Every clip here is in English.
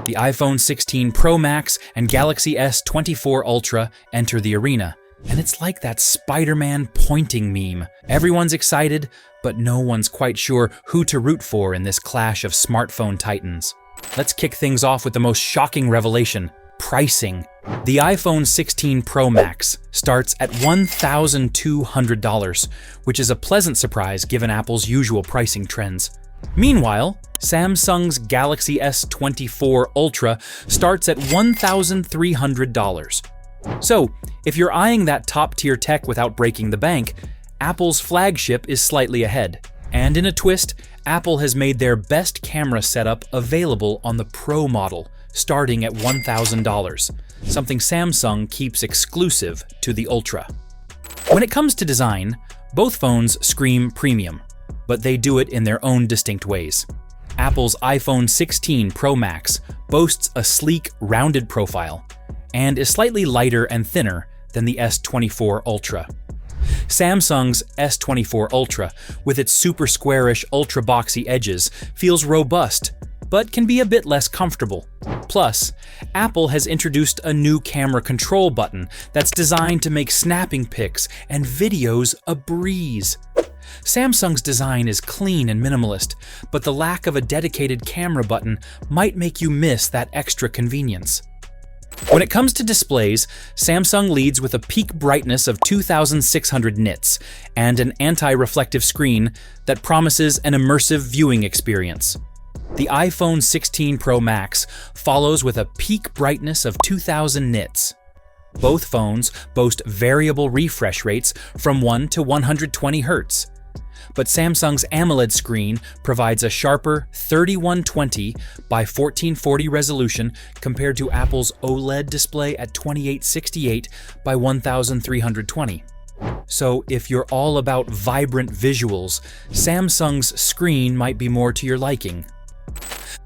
The iPhone 16 Pro Max and Galaxy S24 Ultra enter the arena, and it's like that Spider-Man pointing meme. Everyone's excited, but no one's quite sure who to root for in this clash of smartphone titans. Let's kick things off with the most shocking revelation: pricing. The iPhone 16 Pro Max starts at $1,200, which is a pleasant surprise given Apple's usual pricing trends. Meanwhile, Samsung's Galaxy S24 Ultra starts at $1,300. So, if you're eyeing that top-tier tech without breaking the bank, Apple's flagship is slightly ahead. And in a twist, Apple has made their best camera setup available on the Pro model, starting at $1,000, something Samsung keeps exclusive to the Ultra. When it comes to design, both phones scream premium, but they do it in their own distinct ways. Apple's iPhone 16 Pro Max boasts a sleek, rounded profile, and is slightly lighter and thinner than the S24 Ultra. Samsung's S24 Ultra, with its super squarish, ultra boxy edges, feels robust, but can be a bit less comfortable. Plus, Apple has introduced a new camera control button that's designed to make snapping pics and videos a breeze. Samsung's design is clean and minimalist, but the lack of a dedicated camera button might make you miss that extra convenience. When it comes to displays, Samsung leads with a peak brightness of 2,600 nits and an anti-reflective screen that promises an immersive viewing experience. The iPhone 16 Pro Max follows with a peak brightness of 2,000 nits. Both phones boast variable refresh rates from 1 to 120 Hz. But Samsung's AMOLED screen provides a sharper 3120 by 1440 resolution compared to Apple's OLED display at 2868 by 1320. So if you're all about vibrant visuals, Samsung's screen might be more to your liking.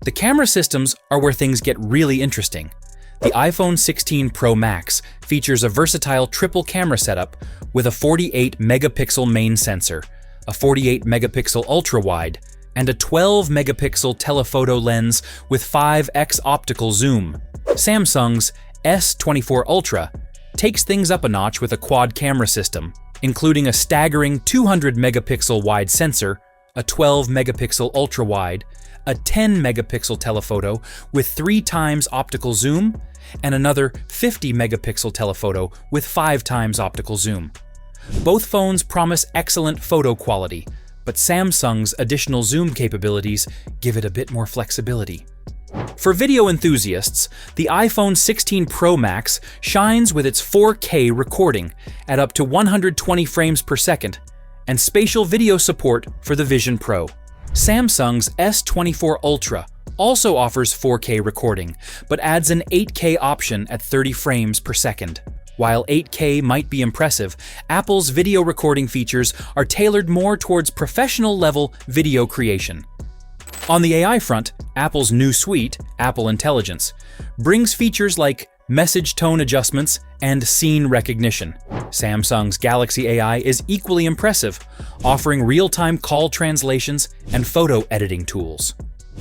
The camera systems are where things get really interesting. The iPhone 16 Pro Max features a versatile triple camera setup with a 48-megapixel main sensor, a 48-megapixel ultra-wide, and a 12-megapixel telephoto lens with 5x optical zoom. Samsung's S24 Ultra takes things up a notch with a quad camera system, including a staggering 200-megapixel wide sensor, a 12-megapixel ultra-wide, a 10-megapixel telephoto with 3 times optical zoom, and another 50-megapixel telephoto with 5 times optical zoom. Both phones promise excellent photo quality, but Samsung's additional zoom capabilities give it a bit more flexibility. For video enthusiasts, the iPhone 16 Pro Max shines with its 4K recording at up to 120 frames per second and spatial video support for the Vision Pro. Samsung's S24 Ultra also offers 4K recording, but adds an 8K option at 30 frames per second. While 8K might be impressive, Apple's video recording features are tailored more towards professional-level video creation. On the AI front, Apple's new suite, Apple Intelligence, brings features like message tone adjustments and scene recognition. Samsung's Galaxy AI is equally impressive, offering real-time call translations and photo editing tools.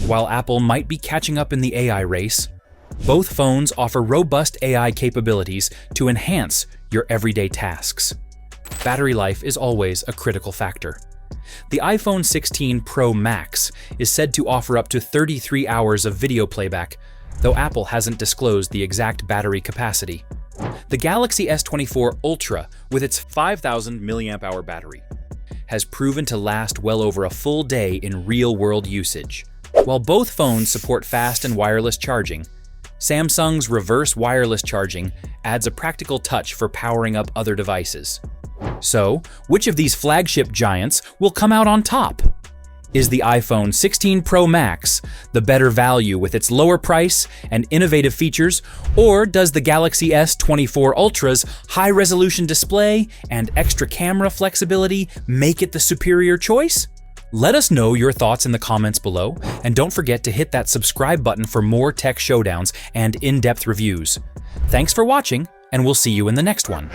While Apple might be catching up in the AI race, both phones offer robust AI capabilities to enhance your everyday tasks. Battery life is always a critical factor. The iPhone 16 Pro Max is said to offer up to 33 hours of video playback, though Apple hasn't disclosed the exact battery capacity. The Galaxy S24 Ultra, with its 5,000 mAh battery, has proven to last well over a full day in real-world usage. While both phones support fast and wireless charging, Samsung's reverse wireless charging adds a practical touch for powering up other devices. So, which of these flagship giants will come out on top? Is the iPhone 16 Pro Max the better value with its lower price and innovative features, or does the Galaxy S24 Ultra's high-resolution display and extra camera flexibility make it the superior choice? Let us know your thoughts in the comments below, and don't forget to hit that subscribe button for more tech showdowns and in-depth reviews. Thanks for watching, and we'll see you in the next one.